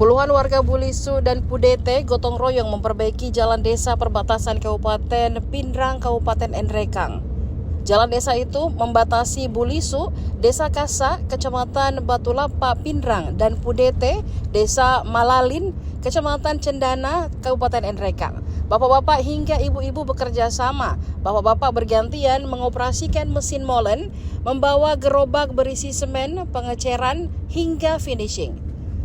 Puluhan warga Bulisu dan Pudete Gotong Royong memperbaiki Jalan Desa Perbatasan Kabupaten Pinrang-Kabupaten Enrekang. Jalan desa itu membatasi Bulisu, Desa Kassa, Kecamatan Batulappa, Pinrang, dan Pudete, Desa Malalin, Kecamatan Cendana, Kabupaten Enrekang. Bapak-bapak hingga ibu-ibu bekerja sama. Bapak-bapak bergantian mengoperasikan mesin molen, membawa gerobak berisi semen, pengecoran, hingga finishing.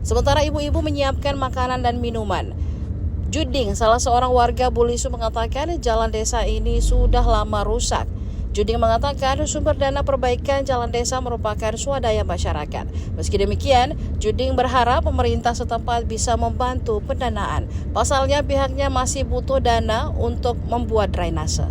Sementara ibu-ibu menyiapkan makanan dan minuman. Juding, salah seorang warga Bulisu, mengatakan jalan desa ini sudah lama rusak. Juding mengatakan sumber dana perbaikan jalan desa merupakan swadaya masyarakat. Meski demikian, Juding berharap pemerintah setempat bisa membantu pendanaan. Pasalnya pihaknya masih butuh dana untuk membuat drainase.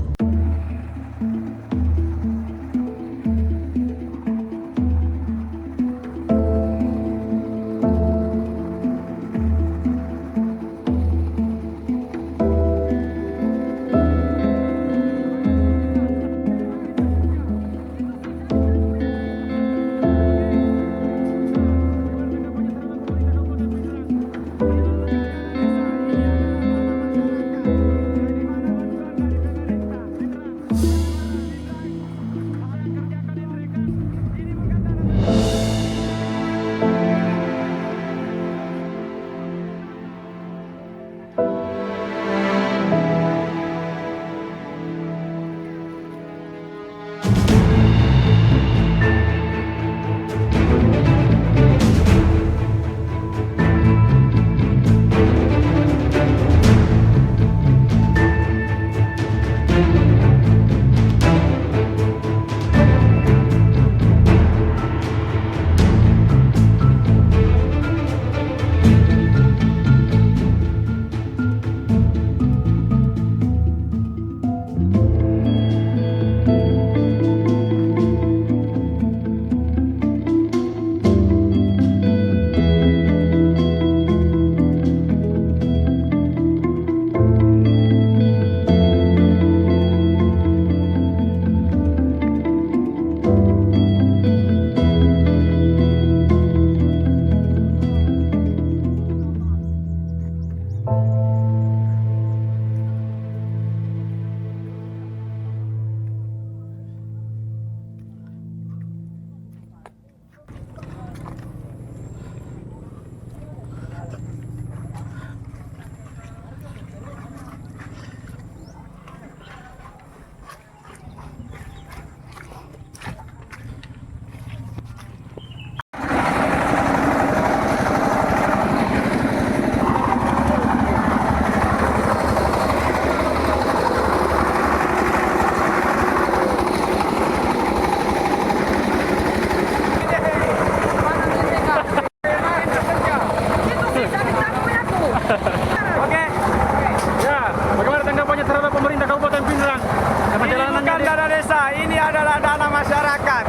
Ini adalah dana masyarakat.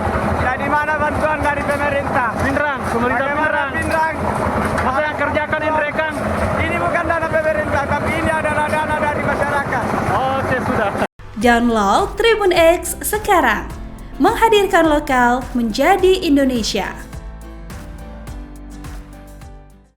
Jadi mana bantuan dari pemerintah? Pemerintah Pinrang. Masa yang kerjakan Enrekang? Ini bukan dana pemerintah, tapi ini adalah dana dari masyarakat. Oke, sudah. Download Tribun X sekarang. Menghadirkan lokal menjadi Indonesia.